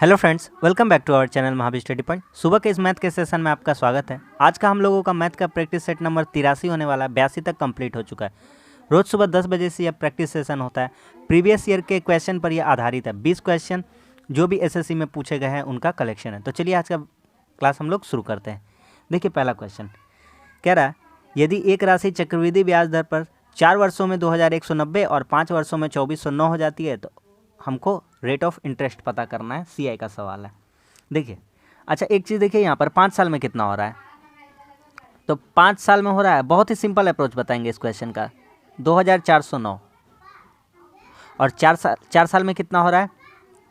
Hello friends, welcome back to our channel Mahavir study point. सुबह के इस मैथ के सेशन में आपका स्वागत है। आज का हम लोगों का मैथ का प्रैक्टिस सेट नंबर 83 होने वाला है। 82 तक कंप्लीट हो चुका है। रोज सुबह 10 बजे से यह प्रैक्टिस सेशन होता है। प्रीवियस ईयर के क्वेश्चन पर यह आधारित है। 20 क्वेश्चन जो भी एसएससी में पूछे गए हैं उनका कलेक्शन है। तो चलिए आज का क्लास हम लोग शुरू करते हैं। देखिए पहला क्वेश्चन कह रहा है, यदि एक राशि चक्रवृद्धि ब्याज दर पर 4 वर्षों में 2190 और 5 वर्षों में 2409 हो जाती है तो हमको रेट ऑफ इंटरेस्ट पता करना है। सीआई का सवाल है। देखिए अच्छा, एक चीज़ देखिए, यहाँ पर 5 साल में कितना हो रहा है। तो 5 साल में हो रहा है, बहुत ही सिंपल अप्रोच बताएंगे इस क्वेश्चन का। 2409 और 4 साल में कितना हो रहा है।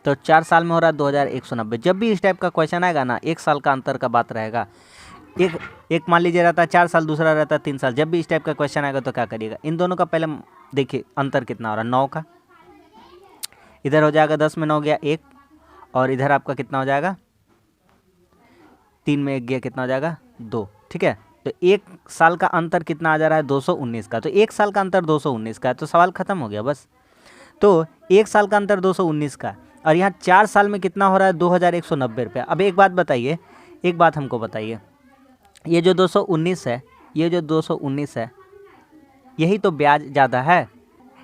तो 4 साल में हो रहा है 2190। जब भी इस टाइप का क्वेश्चन आएगा ना, 1 साल का अंतर का बात रहेगा। एक मान लीजिए रहता है 4 साल, दूसरा रहता है 3 साल। जब भी इस टाइप का क्वेश्चन आएगा तो क्या करिएगा, इन दोनों का पहले देखिए अंतर कितना हो रहा है। 9 का, इधर हो जाएगा 10 में 9 गया 1, और इधर आपका कितना हो जाएगा, 3 में 1 गया कितना हो जाएगा 2। ठीक है, तो 1 साल का अंतर कितना आ जा रहा है 219 का। तो 1 साल का अंतर 219 का है, तो सवाल खत्म हो गया बस। तो 1 साल का अंतर 219 का, और यहाँ 4 साल में कितना हो रहा है 2190 रुपया। अब एक बात बताइए, एक बात हमको बताइए, ये जो 219 है, ये जो 219 है, यही तो ब्याज ज़्यादा है।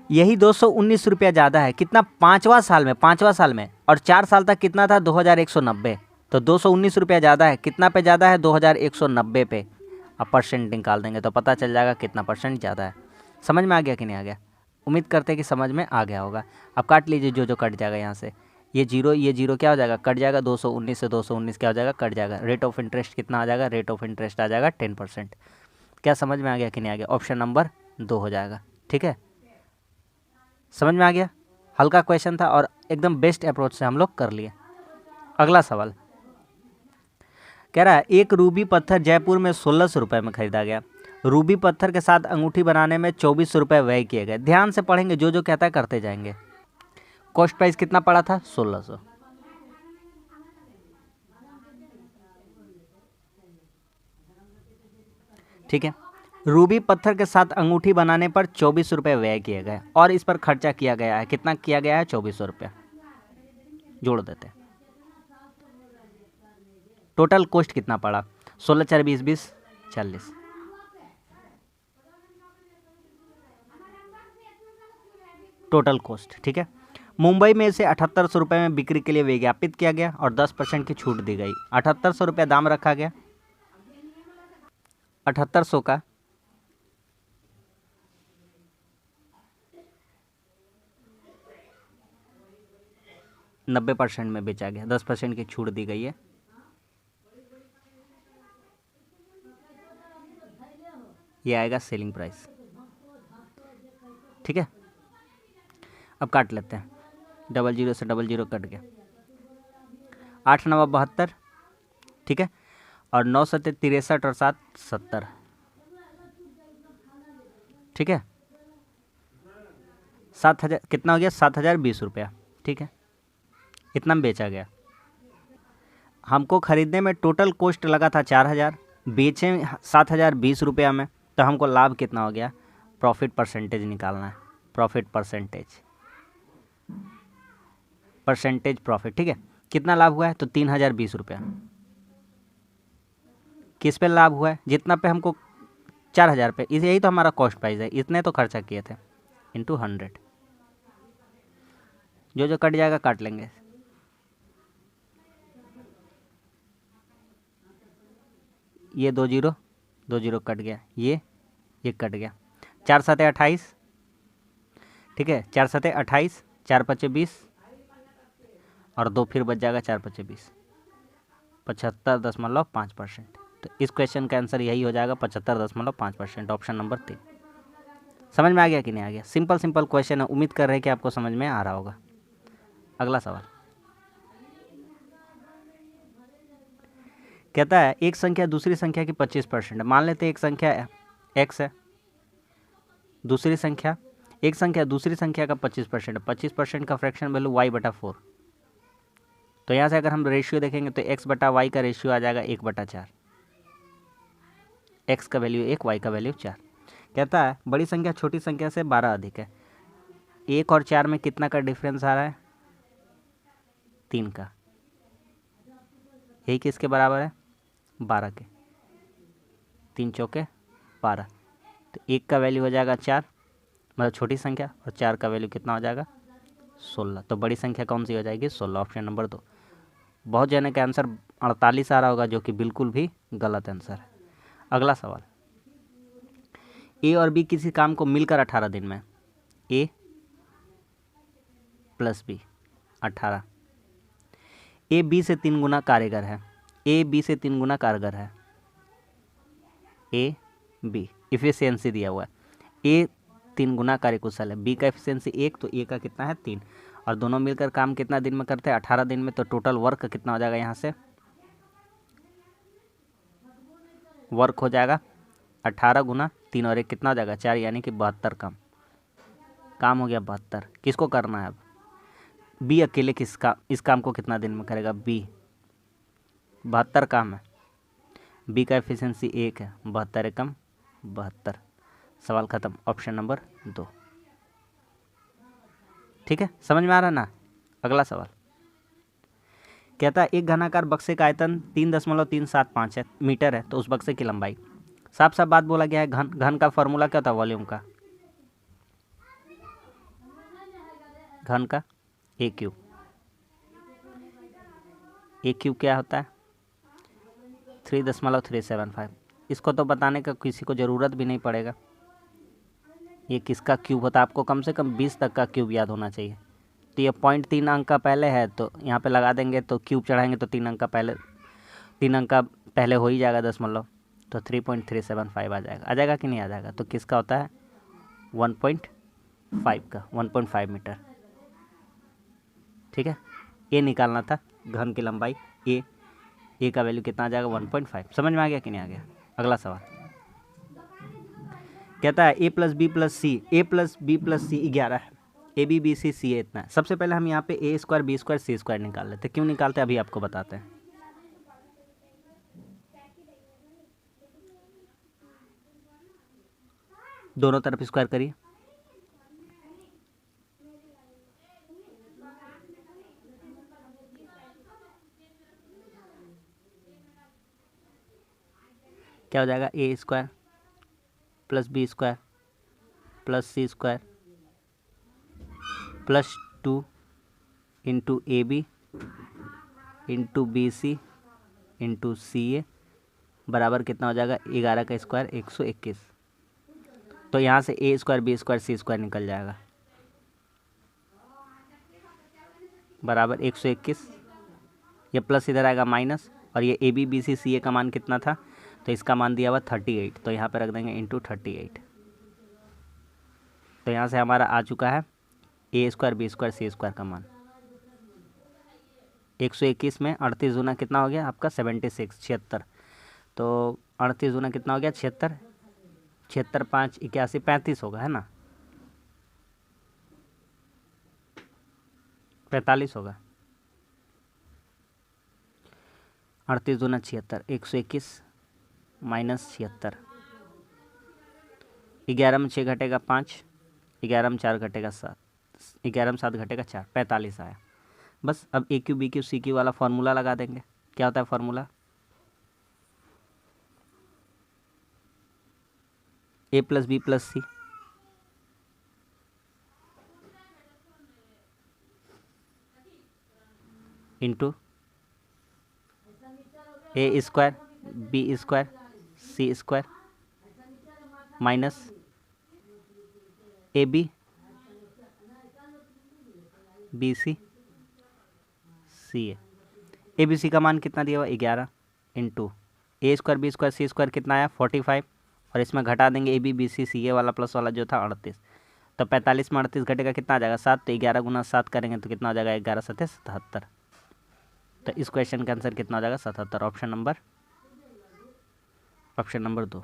यही 219 रुपया ज़्यादा है। कितना, 5वां साल में, 5वां साल में। और 4 साल तक कितना था 2190। तो 219 रुपया ज़्यादा है। कितना पे ज़्यादा है 2190 पे। अब परसेंट निकाल देंगे तो पता चल जाएगा कितना परसेंट ज़्यादा है। समझ में आ गया कि नहीं आ गया। उम्मीद करते हैं कि समझ में आ गया होगा। अब काट लीजिए जो जो कट जाएगा यहाँ से। ये जीरो क्या हो जाएगा, कट जाएगा। 219 से 219 क्या हो जाएगा, कट जाएगा। रेट ऑफ इंटरेस्ट कितना आ जाएगा, रेट ऑफ इंटरेस्ट आ जाएगा 10%। क्या समझ में आ गया कि नहीं आ गया। ऑप्शन नंबर 2 हो जाएगा। ठीक है, समझ में आ गया। हल्का क्वेश्चन था और एकदम बेस्ट अप्रोच से हम लोग कर लिए। अगला सवाल कह रहा है, एक रूबी पत्थर जयपुर में 1600 रुपये में खरीदा गया। रूबी पत्थर के साथ अंगूठी बनाने में 2400 रुपये व्यय किए गए। ध्यान से पढ़ेंगे, जो जो कहता है करते जाएंगे। कॉस्ट प्राइस कितना पड़ा था 1600। ठीक है, रूबी पत्थर के साथ अंगूठी बनाने पर 2400 रुपये व्यय किए गए और इस पर खर्चा किया गया है। कितना किया गया है, 2400 रुपये। जोड़ देते हैं। टोटल कॉस्ट कितना पड़ा, 16 4 20 20 40। Total cost. ठीक है, मुंबई में इसे 7800 रुपये में बिक्री के लिए विज्ञापित किया गया और 10% की छूट दी गई। 7800 रुपये दाम रखा गया। 7800 का 90% में बेचा गया, 10% की छूट दी गई है। ये आएगा सेलिंग प्राइस। ठीक है, अब काट लेते हैं। 00 से 00 कट गया। 8 9 72। ठीक है, और 9 7 63 और 7 70। ठीक है, 7000 कितना हो गया, 7020 रुपया। ठीक है, इतना में बेचा गया। हमको खरीदने में टोटल कॉस्ट लगा था 4000, बेचे 7020 रुपया में। तो हमको लाभ कितना हो गया, प्रॉफिट परसेंटेज निकालना है। Profit percentage profit. ठीक है, कितना लाभ हुआ है, तो 3020 रुपया। किस पे लाभ हुआ है, जितना पे हमको 4000 पे, इस यही तो हमारा कॉस्ट प्राइस है, इतने तो खर्चा किए थे, इंटू 100। जो जो कट जाएगा काट लेंगे। ये 2 0 कट गया, ये कट गया। 4 7 28। ठीक है, 4 7 28, 4 5 20 और 2 फिर बच जाएगा 4 5 20। 75.5%। तो इस क्वेश्चन का आंसर यही हो जाएगा, 75.5%। Option number 3। समझ में आ गया कि नहीं आ गया। सिंपल सिंपल क्वेश्चन है, उम्मीद कर रहे हैं कि आपको समझ में आ रहा होगा। अगला सवाल कहता है, एक संख्या दूसरी संख्या की 25%। मान लेते हैं एक संख्या x है, दूसरी संख्या, एक संख्या दूसरी संख्या का 25%। 25% का फ्रैक्शन वैल्यू y/4। तो यहाँ से अगर हम रेशियो देखेंगे तो x/y का रेशियो आ जाएगा 1/4। x का वैल्यू 1, y का वैल्यू 4। कहता है बड़ी संख्या छोटी संख्या से 12 अधिक है। 1 और 4 में कितना का डिफरेंस आ रहा है, 3 का। यही किसके बराबर है, 12 के, 3 चौके 12। तो 1 का वैल्यू हो जाएगा 4, मतलब छोटी संख्या, और 4 का वैल्यू कितना हो जाएगा, 16। तो बड़ी संख्या कौन सी हो जाएगी, 16, ऑप्शन नंबर 2। बहुत जने का आंसर 48 आ रहा होगा, जो कि बिल्कुल भी गलत आंसर है। अगला सवाल, ए और बी किसी काम को मिलकर 18 दिन में, ए प्लस बी 18, ए बी से 3 गुना कारगर है, ए बी से 3 गुना कारगर है, ए बी इफिशियंसी दिया हुआ है, ए 3 गुना कार्यकुशल है, बी का एफिशिएंसी 1, तो ए का कितना है 3, और दोनों मिलकर काम कितना दिन में करते हैं, 18 दिन में। तो टोटल वर्क कितना हो जाएगा, यहाँ से वर्क हो जाएगा 18 गुना 3 और 1 कितना हो जाएगा 4, यानी कि 72 काम हो गया 72। किसको करना है अब, बी अकेले इस काम को कितना दिन में करेगा, बी 72 काम है, बी का एफिशिएंसी 1 है, 72 एकम 72। सवाल खत्म, ऑप्शन नंबर 2। ठीक है, समझ में आ रहा ना। अगला सवाल कहता है एक घनाकार बक्से का आयतन 3.375 मीटर है, तो उस बक्से की लंबाई, साफ साफ बात बोला गया है। घन का फॉर्मूला क्या होता है, वॉल्यूम का, घन का ए क्यूब, ए क्यूब क्या होता है 3.375। इसको तो बताने का किसी को ज़रूरत भी नहीं पड़ेगा, ये किसका क्यूब होता है, आपको कम से कम 20 तक का क्यूब याद होना चाहिए। तो ये 0.3 अंक का पहले है, तो यहाँ पे लगा देंगे, तो क्यूब चढ़ाएंगे तो 3 अंक का पहले हो ही जाएगा दशमलव, तो 3.375 आ जाएगा कि नहीं आ जाएगा। तो किसका होता है 1.5 का, 1.5 मीटर। ठीक है, ए निकालना था, घन की लंबाई ए का वैल्यू कितना आ जाएगा 1.5। समझ में आ गया कि नहीं आ गया। अगला सवाल कहता है ए प्लस बी प्लस सी 11 है, ए बी बी सी सी ए इतना है। सबसे पहले हम यहाँ पे ए square B square C square निकाल लेते हैं। क्यों निकालते हैं अभी आपको बताते हैं। दोनों तरफ स्क्वायर करिए, क्या हो जाएगा A square plus B square plus C square plus 2 into A B into B C into C A बराबर कितना हो जाएगा 11 का स्क्वायर 121। तो यहाँ से ए square B square C square निकल जाएगा बराबर 121, ये प्लस इधर आएगा माइनस, और ये ए बी बी सी सी ए का मान कितना था, तो इसका मान दिया हुआ 38, तो यहाँ पे रख देंगे इंटू 38। तो यहाँ से हमारा आ चुका है ए square B square C square का मान 121 में 38 गुना कितना हो गया आपका 76। तो 38 गुना कितना हो गया 76, 5 81 35 होगा, है ना 45 होगा। 38 गुना 76, 121 माइनस 76, 11 में 6 घटेगा 5, 11 में 4 घटेगा 7, 11 में 7 घटेगा 4, 45 आया। बस अब A Q B Q C Q वाला फार्मूला लगा देंगे। क्या होता है formula, A plus B plus C into A square B square C square minus A B B C C A B C का मान कितना दिया हुआ 11 into A square B square C square कितना आया 45, और इसमें घटा देंगे ए बी बी सी सी ए वाला प्लस वाला जो था 38। तो 45 में 38 घटेगा कितना आ जाएगा 7, तो 11 गुना 7 करेंगे तो कितना हो जाएगा 11 7 77। तो इस क्वेश्चन का आंसर कितना हो जाएगा 77, ऑप्शन नंबर 2।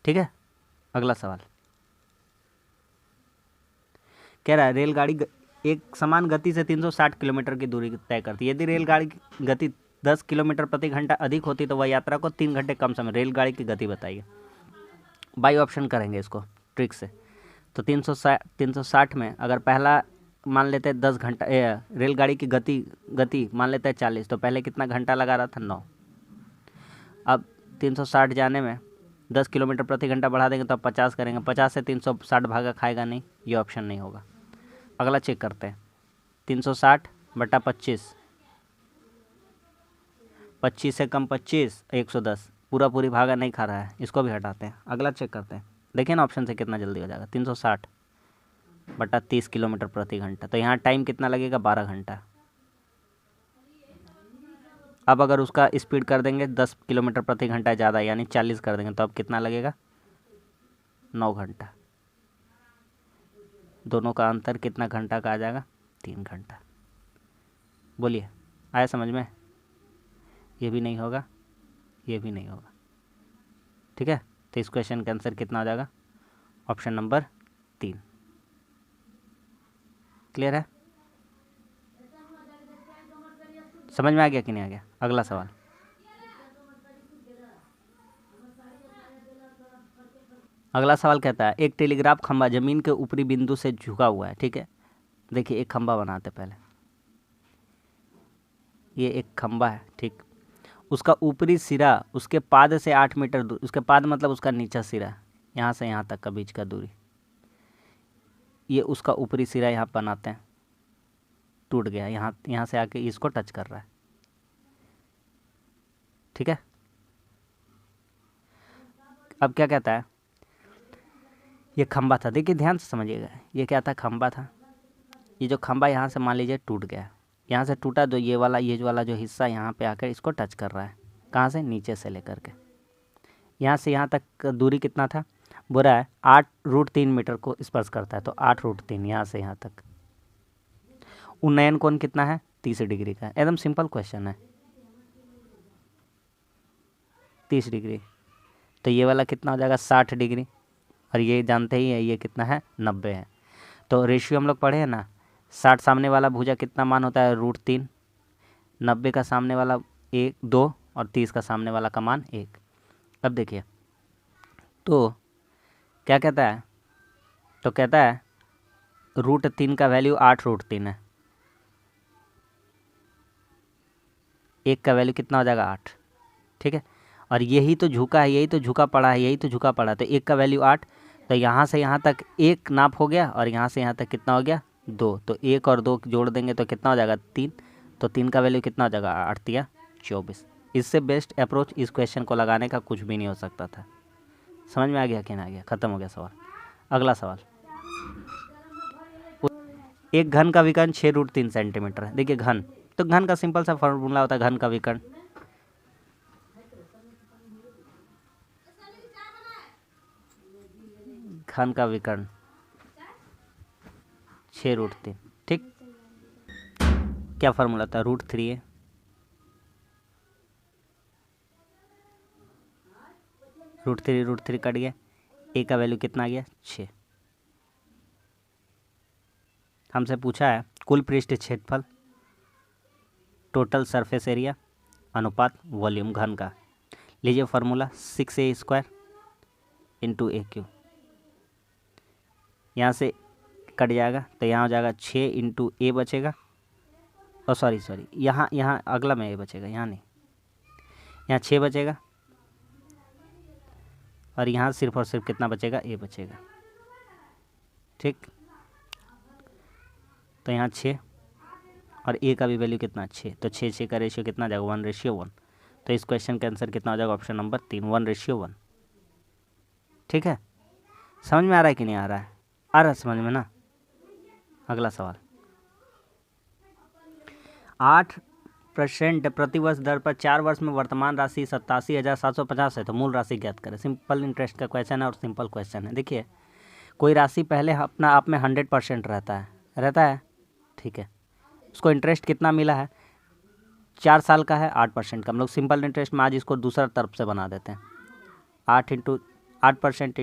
ठीक है, अगला सवाल कह रहा है रेलगाड़ी एक समान गति से 360 किलोमीटर की दूरी तय करती है। यदि रेलगाड़ी की गति 10 किलोमीटर प्रति घंटा अधिक होती तो वह यात्रा को 3 घंटे कम समय। रेलगाड़ी की गति बताइए। बाई ऑप्शन करेंगे इसको ट्रिक से। तो 360 में अगर पहला मान लेते हैं 10 घंटा, रेलगाड़ी की गति मान लेते हैं 40, तो पहले कितना घंटा लगा रहा था, 9। अब 360 जाने में 10 किलोमीटर प्रति घंटा बढ़ा देंगे तो अब 50 करेंगे, 50 से 360 भागा खाएगा नहीं, ये ऑप्शन नहीं होगा। अगला चेक करते हैं, 360 बटा 25, 25 से कम 25, 110, पूरी भागा नहीं खा रहा है, इसको भी हटाते हैं। अगला चेक करते हैं, देखिए ना ऑप्शन से कितना जल्दी हो जाएगा, 360 बटा 30 किलोमीटर प्रति घंटा, तो यहाँ टाइम कितना लगेगा, 12 घंटा। अब अगर उसका स्पीड कर देंगे 10 किलोमीटर प्रति घंटा ज़्यादा, यानी 40 कर देंगे, तो अब कितना लगेगा, 9 घंटा। दोनों का अंतर कितना घंटा का आ जाएगा, 3 घंटा। बोलिए, आया समझ में? ये भी नहीं होगा, ये भी नहीं होगा, ठीक है। तो इस क्वेश्चन का आंसर कितना हो जाएगा, ऑप्शन नंबर 3। क्लियर है? समझ में आ गया कि नहीं आ गया? अगला सवाल, अगला सवाल कहता है, एक टेलीग्राफ खंभा जमीन के ऊपरी बिंदु से झुका हुआ है, ठीक है। देखिए एक खंभा बनाते पहले, ये एक खंभा है, ठीक। उसका ऊपरी सिरा उसके पाद से 8 मीटर दूर, उसके पाद मतलब उसका नीचा सिरा, यहाँ से यहाँ तक का बीच का दूरी, ये उसका ऊपरी सिरा यहाँ बनाते हैं, टूट गया, यहाँ से आके इसको टच कर रहा है, ठीक है। अब क्या कहता है, ये खंभा था, देखिए ध्यान से समझिएगा, ये क्या था, खंभा था। ये जो खंभा यहाँ से मान लीजिए टूट गया, यहाँ से टूटा, तो ये वाला जो हिस्सा यहाँ पे आकर इसको टच कर रहा है, कहाँ से, नीचे से लेकर के। यहाँ से यहाँ तक दूरी कितना था, बोल रहा है 8√3 मीटर को स्पर्श करता है, तो 8√3 यहाँ से यहाँ तक। उन्नयन कोण कितना है, 30 डिग्री का, एकदम सिंपल क्वेश्चन है, 30 डिग्री। तो ये वाला कितना हो जाएगा, 60 डिग्री, और ये जानते ही है ये कितना है, 90 है। तो रेशियो हम लोग पढ़े हैं ना, 60 सामने वाला भुजा कितना मान होता है, √3, 90 का सामने वाला 2 और 30 का सामने वाला का मान 1। अब देखिए तो क्या कहता है, तो कहता है √3 का वैल्यू 8√3 है, 1 का वैल्यू कितना हो जाएगा, 8, ठीक है। और यही तो झुका है, यही तो झुका पड़ा है, यही तो झुका पड़ा, तो 1 का वैल्यू 8, तो यहाँ से यहाँ तक 1 नाप हो गया, और यहाँ से यहाँ तक कितना हो गया, 2, तो 1 और 2 जोड़ देंगे तो कितना हो जाएगा, 3, तो 3 का वैल्यू कितना हो जाएगा, 8 या 24। इससे बेस्ट अप्रोच इस क्वेश्चन को लगाने का कुछ भी नहीं हो सकता था। समझ में आ गया कि नहीं आ गया, खत्म हो गया सवाल। अगला सवाल, एक घन का विकर्ण 6√3 सेंटीमीटर है। देखिए घन, तो घन का सिंपल सा फॉर्मूला होता है, घन का विकर्ण, घन का विकर्ण 6√3, ठीक। क्या फार्मूला था, √3 है, √3 कट गया, ए का वैल्यू कितना आ गया, 6। हमसे पूछा है कुल पृष्ठ क्षेत्रफल, टोटल सरफेस एरिया अनुपात वॉल्यूम घन का। लीजिए फार्मूला, 6a² × a³, यहाँ से कट जाएगा, तो यहाँ हो जाएगा 6 × a बचेगा, और सॉरी यहाँ अगला में a बचेगा, यहाँ नहीं, यहाँ 6 बचेगा, और यहाँ सिर्फ और सिर्फ कितना बचेगा, a बचेगा, ठीक। तो यहाँ 6 और a का भी वैल्यू कितना, 6, तो 6 का रेशियो कितना जाएगा, 1:1। तो इस क्वेश्चन का आंसर कितना हो जाएगा, ऑप्शन नंबर 3, 1:1, ठीक है। समझ में आ रहा है कि नहीं आ रहा है, आ रहा है समझ में ना। अगला सवाल, 8% प्रतिवर्ष दर पर 4 वर्ष में वर्तमान राशि 87,750 है, तो मूल राशि ज्ञात करें। सिंपल इंटरेस्ट का क्वेश्चन है और सिंपल क्वेश्चन है। देखिए कोई राशि पहले अपना आप में 100% रहता है, ठीक है। उसको इंटरेस्ट कितना मिला है, 4 साल का है, 8% का। हम लोग सिंपल इंटरेस्ट में आज इसको दूसरा तरफ से बना देते हैं, 8%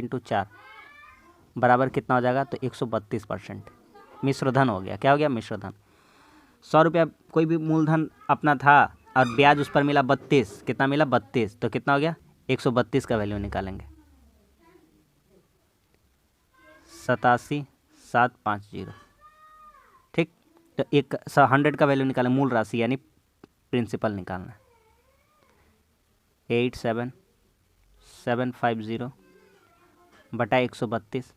× 4 बराबर कितना हो जाएगा, तो 132%। मिश्रधन हो गया, क्या हो गया, मिश्रधन। 100 रुपया कोई भी मूलधन अपना था और ब्याज उस पर मिला 32, कितना मिला, 32, तो कितना हो गया, 132 का वैल्यू निकालेंगे, 87,750, तो 100 का वैल्यू निकालें, मूल राशि यानी प्रिंसिपल निकालना है। 87750 बटा 132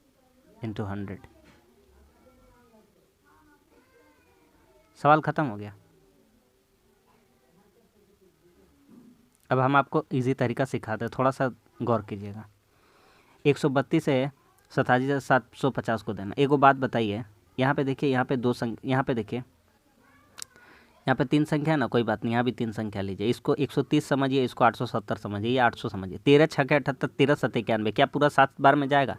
इंटू 100। सवाल ख़त्म हो गया। अब हम आपको इजी तरीका सिखाते हैं, थोड़ा सा गौर कीजिएगा। 132 से 8750 को देना। एक वो बात बताइए, यहाँ पे देखिए, यहाँ पे यहाँ पे देखिए, यहाँ पे 3 संख्या है ना, कोई बात नहीं, यहाँ भी 3 संख्या लीजिए। इसको 130 समझिए, इसको 870 समझिए, ये 800 समझिए। 13 छक्के 78, 13 सत्ते 91, क्या पूरा 7 बार में जाएगा?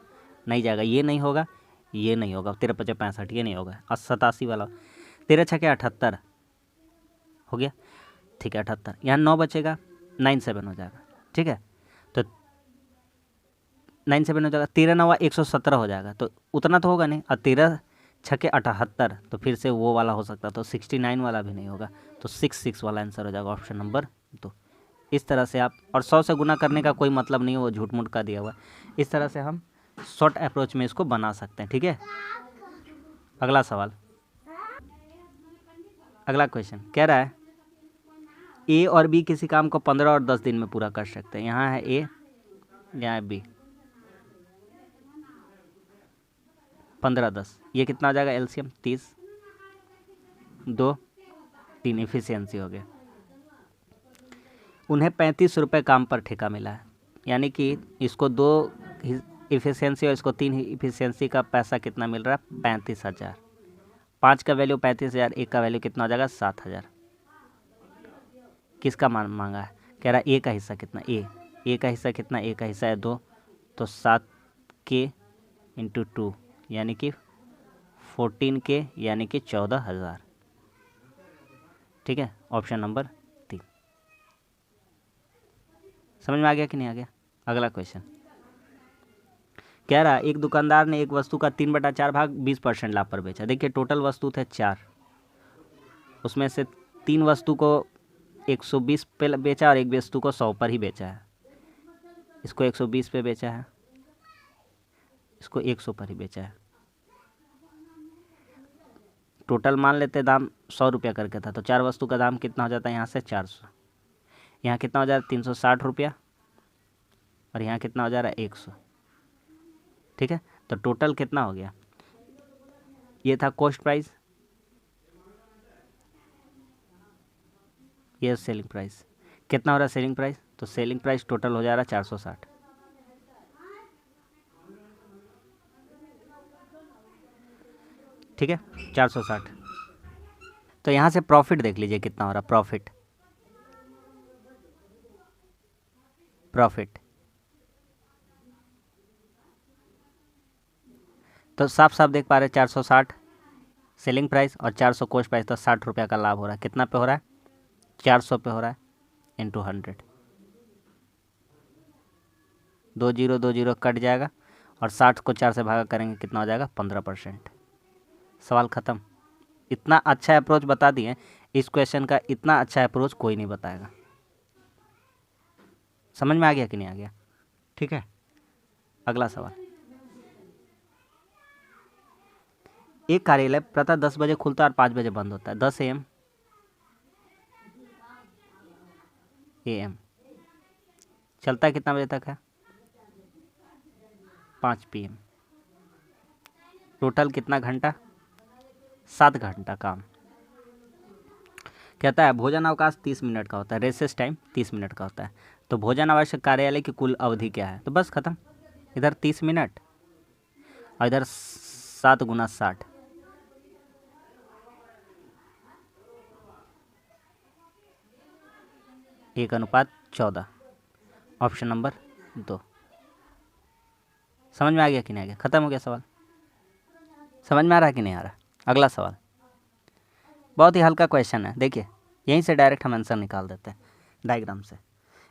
नहीं जाएगा, ये नहीं होगा, ये नहीं होगा, 13 पचे 65, ये नहीं होगा। और 87 वाला 13 छक्के 78 हो गया, ठीक है 78। यहाँ 9 बचेगा, 97 हो जाएगा, ठीक है। तो 97 हो जाएगा, 13 9 117 हो जाएगा, तो उतना तो होगा नहीं। और 13 छक्के 78, तो फिर से वो वाला हो सकता, तो 69 वाला भी नहीं होगा, तो 66 वाला आंसर हो जाएगा, ऑप्शन नंबर 2। इस तरह से आप, और 100 से गुना करने का कोई मतलब नहीं है, वो झूठ मूठ का दिया हुआ। इस तरह से हम शॉर्ट अप्रोच में इसको बना सकते हैं, ठीक है। अगला सवाल, अगला क्वेश्चन कह रहा है ए और बी किसी काम को 15 और 10 दिन में पूरा कर सकते हैं। यहाँ है ए, यहाँ है बी। 15 10, ये कितना हो जाएगा एलसीएम? 30, 2 3, इफिशियंसी हो गया। उन्हें 35 रुपये काम पर ठेका मिला है, यानी कि इसको 2 इफिशियंसी और इसको 3 इफिशियंसी का पैसा कितना मिल रहा है? 35,000। 5 का वैल्यू 35,000, 1 का वैल्यू कितना हो जाएगा? 7,000। किसका मान मांगा है? कह रहा है ए का हिस्सा कितना? ए का हिस्सा कितना? ए का हिस्सा है 2, तो 7K इंटू 2 यानी कि 14K यानी कि 14,000, ठीक है। Option number 3। समझ में आ गया कि नहीं आ गया? अगला क्वेश्चन कह रहा है एक दुकानदार ने एक वस्तु का 3/4 भाग 20% लाभ पर बेचा। देखिए टोटल वस्तु थे 4, उसमें से 3 वस्तु को 120 पे बेचा और एक वस्तु को 100 पर ही बेचा है। इसको 120 पे बेचा है, इसको 100 पर ही बेचा है। टोटल मान लेते दाम 100 रुपया करके था, तो 4 वस्तु का दाम कितना हो जाता है? यहाँ से 400, यहाँ कितना हो जा रहा है? 360 रुपया, और यहाँ कितना हो जा रहा है? 100, ठीक है। तो टोटल कितना हो गया? ये था कॉस्ट प्राइस, ये सेलिंग प्राइस। कितना हो रहा है सेलिंग प्राइस? तो सेलिंग प्राइस टोटल हो जा रहा है 460, ठीक है 460। तो यहाँ से प्रॉफिट देख लीजिए कितना हो रहा। प्रॉफिट तो साफ साफ देख पा रहे 460 सेलिंग प्राइस और 400 कॉस्ट प्राइस, तो 60 रुपये का लाभ हो रहा है। कितना पे हो रहा है? 400 पे हो रहा है इंटू 100। 2 0 2 0 कट जाएगा, और 60 को 4 से भागा करेंगे, कितना हो जाएगा? 15%। सवाल ख़त्म। इतना अच्छा अप्रोच बता दिए, इस क्वेश्चन का इतना अच्छा अप्रोच कोई नहीं बताएगा। समझ में आ गया कि नहीं आ गया? ठीक है। अगला सवाल, एक कार्यालय प्रातः 10 बजे खुलता है और 5 बजे बंद होता है। 10 AM चलता है, कितना बजे तक है? 5 PM। टोटल कितना घंटा? 7 घंटा काम। कहता है भोजन अवकाश 30 मिनट का होता है, रेसेस टाइम 30 मिनट का होता है। तो भोजन आवश्यक कार्यालय की कुल अवधि क्या है? तो बस खत्म, इधर 30 मिनट और इधर 7 गुना 60, एक अनुपात 14, ऑप्शन नंबर 2। समझ में आ गया कि नहीं आ गया? खत्म हो गया सवाल। समझ में आ रहा है कि नहीं आ रहा? अगला सवाल बहुत ही हल्का क्वेश्चन है, देखिए यहीं से डायरेक्ट हम आंसर निकाल देते हैं डायग्राम से।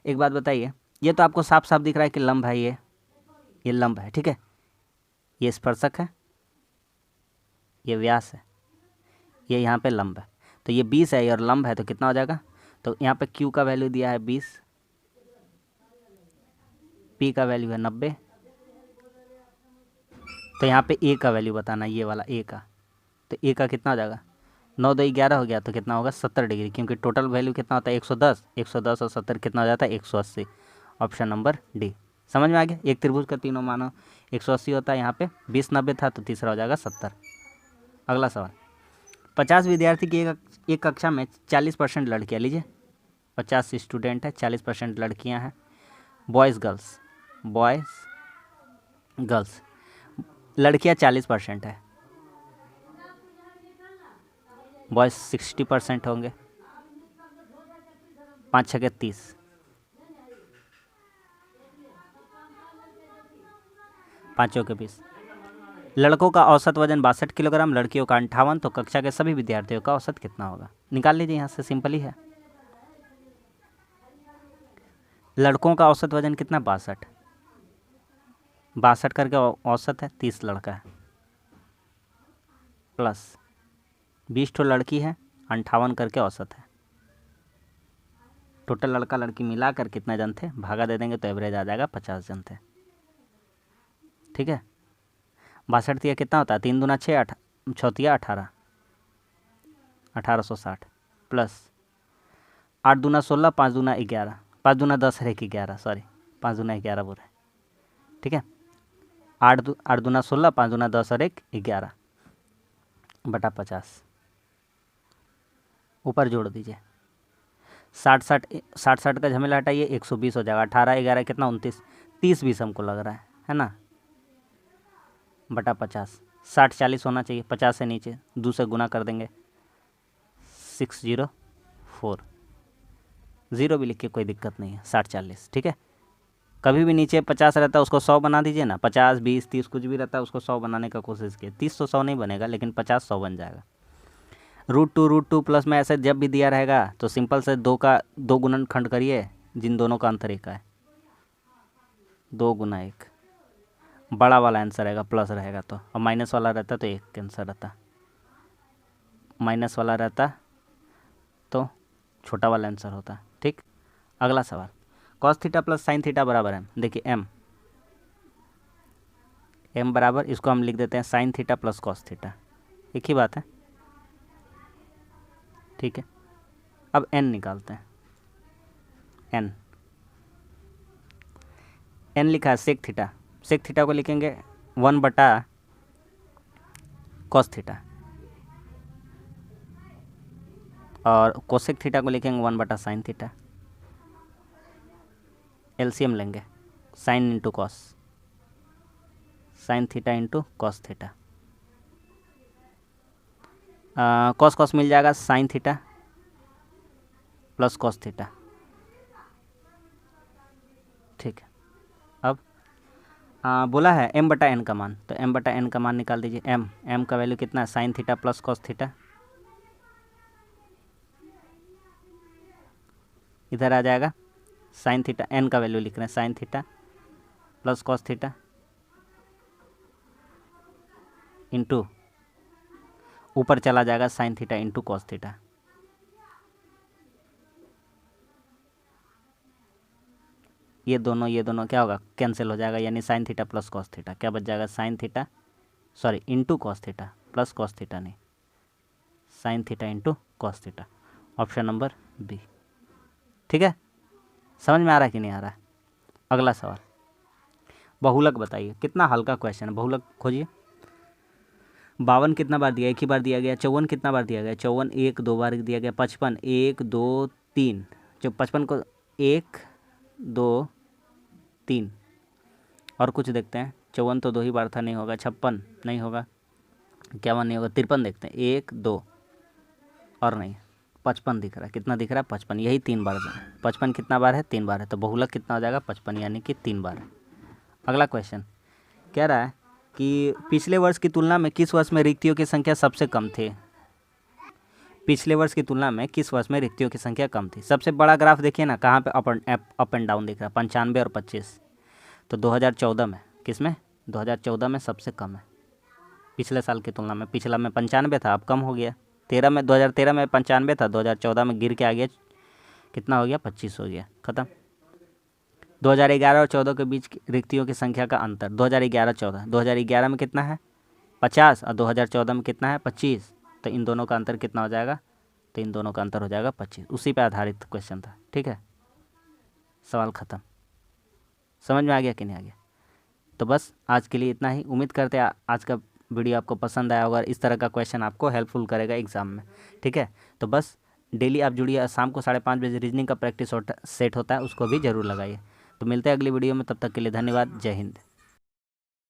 एक बात बताइए, ये तो आपको साफ साफ दिख रहा है कि लंब है, ये लंब है, ठीक है। ये स्पर्शक है, ये व्यास है, ये यहाँ पे लंब है। तो ये 20 है और लंब है, तो कितना हो जाएगा? तो यहाँ पे Q का वैल्यू दिया है 20, P का वैल्यू है 90, तो यहाँ पे A का वैल्यू बताना, ये वाला A का। तो A का कितना हो जाएगा? 9 2 11 हो गया तो कितना होगा 70 डिग्री, क्योंकि टोटल वैल्यू कितना होता है 110, 110 और 70 कितना हो जाता है 180। Option number D. समझ में आ गया। एक त्रिभुज का तीनों मानो 180 होता है, यहाँ पे 20 90 था तो तीसरा हो जाएगा 70। अगला सवाल, 50 विद्यार्थी की एक कक्षा में 40% लड़कियाँ, लीजिए 50 स्टूडेंट है, 40% लड़कियाँ हैं, बॉयज़ गर्ल्स, लड़कियाँ 40% है, बॉयज़ 60% होंगे, 5 6 के 30, 5 के 20। लड़कों का औसत वजन 62 किलोग्राम, लड़कियों का 58, तो कक्षा के सभी विद्यार्थियों का औसत कितना होगा? निकाल लीजिए, यहाँ से सिंपल ही है। लड़कों का औसत वजन कितना? 62, 62 करके औसत है, 30 लड़का है, प्लस 20 ठो लड़की है, 58 करके औसत है। टोटल लड़का लड़की मिलाकर कितना जन थे, भागा दे देंगे तो एवरेज आ जाएगा 50 जन थे। ठीक है। 62 तिया कितना होता है? 3 दूना 6, 6 18, 1860, प्लस 8 दूना 16, 5 दूना 11, 5 दूना 10 है 11, सॉरी 5 दूना 11 बोल रहे हैं। ठीक है। 8 दूना 16, 5 दूना 10 और 1 11 बटा 50, ऊपर जोड़ दीजिए। 60 का झमेला हटाइए, 120 हो जाएगा। 18 11 कितना? 29, 30 20 हमको लग रहा है ना, बटा 50। 60 40 होना चाहिए, 50 से नीचे 2 से गुना कर देंगे, 604, 0 भी लिख के कोई दिक्कत नहीं है। 60 40, ठीक है। कभी भी नीचे 50 रहता है उसको 100 बना दीजिए ना, 50 20 30 कुछ भी रहता है उसको 100 बनाने का कोशिश कीजिए। 30 तो 100 नहीं बनेगा, लेकिन 50 100 बन जाएगा। √2 प्लस में ऐसे जब भी दिया रहेगा तो सिंपल से 2 का 2 गुणनखंड करिए, जिन दोनों का अंतर 1 है, 2 गुना 1, बड़ा वाला आंसर रहेगा, प्लस रहेगा तो, और माइनस वाला रहता तो 1 आंसर रहता, माइनस वाला रहता तो छोटा वाला आंसर होता। ठीक। अगला सवाल, cos theta plus sine theta बराबर है, देखिए एम बराबर, इसको हम लिख देते हैं sine theta plus cos theta, एक ही बात है। ठीक है। अब एन निकालते हैं। एन लिखा है सेक थीटा, सेक थीटा को लिखेंगे 1 बटा कॉस थीटा, और कोसेक थीटा को लिखेंगे 1 बटा साइन थीटा। एलसीएम लेंगे, sine into cos, sine theta into cos theta, cos cos मिल जाएगा, sine theta plus cos theta. ठीक है। अब बोला है m बटा n का मान, तो m बटा n का मान निकाल दीजिए। m का वैल्यू कितना है? Sine theta plus cos theta, इधर आ जाएगा साइन थीटा, n का वैल्यू लिख रहे हैं sine theta plus cos theta into, ऊपर चला जाएगा sine theta into cos theta. ये दोनों क्या होगा? कैंसिल हो जाएगा, यानी sine theta plus cos theta क्या बच जाएगा? Sine theta sorry into cos theta, plus cos theta नहीं, sine theta into cos theta. Option number B. ठीक है। समझ में आ रहा है कि नहीं आ रहा है? अगला सवाल, बहुलक बताइए। कितना हल्का क्वेश्चन है, बहुलक खोजिए। 52 कितना बार दिया? एक ही बार दिया गया। 54 कितना बार दिया गया? 54 1 2 बार दिया गया। 55 1 2 3, जो 55 को 1 2 3, और कुछ देखते हैं। 54 तो 2 ही बार था, नहीं होगा। 56 नहीं होगा, 51 नहीं होगा। 53 देखते हैं, 1 2 और नहीं, 55 दिख रहा है। कितना दिख रहा है? 55, यही 3 बार है। 55 कितना बार है? 3 बार है, तो बहुलक कितना हो जाएगा? 55, यानी कि 3 बार है। अगला क्वेश्चन कह रहा है कि पिछले वर्ष की तुलना में किस वर्ष में रिक्तियों की संख्या सबसे कम थी? पिछले वर्ष की तुलना में किस वर्ष में रिक्तियों की संख्या कम थी? सबसे बड़ा ग्राफ देखिए ना, कहाँ पे अप एंड डाउन दिख रहा है, 95 और 25। तो 2014 में, किस में? 2014 में सबसे कम है पिछले साल की तुलना में। पिछला में 95 था, अब कम हो गया। 2013 में 95 था, 2014 में गिर के आ गया, कितना हो गया? 25 हो गया, ख़त्म। 2011 और 14 के बीच रिक्तियों की संख्या का अंतर, 2011-14, 2011 में कितना है? 50, और 2014 में कितना है? 25। तो इन दोनों का अंतर कितना हो जाएगा, तो इन दोनों का अंतर हो जाएगा 25। उसी पे आधारित क्वेश्चन था, ठीक है, सवाल ख़त्म। समझ में आ गया कि नहीं आ गया? तो बस आज के लिए इतना ही। उम्मीद करते हैं आज का वीडियो आपको पसंद आया होगा, इस तरह का क्वेश्चन आपको हेल्पफुल करेगा एग्ज़ाम में, ठीक है। तो बस डेली आप जुड़िए, शाम को 5:30 बजे रीजनिंग का प्रैक्टिस सेट होता है, उसको भी ज़रूर लगाइए। तो मिलते हैं अगली वीडियो में, तब तक के लिए धन्यवाद। जय हिंद।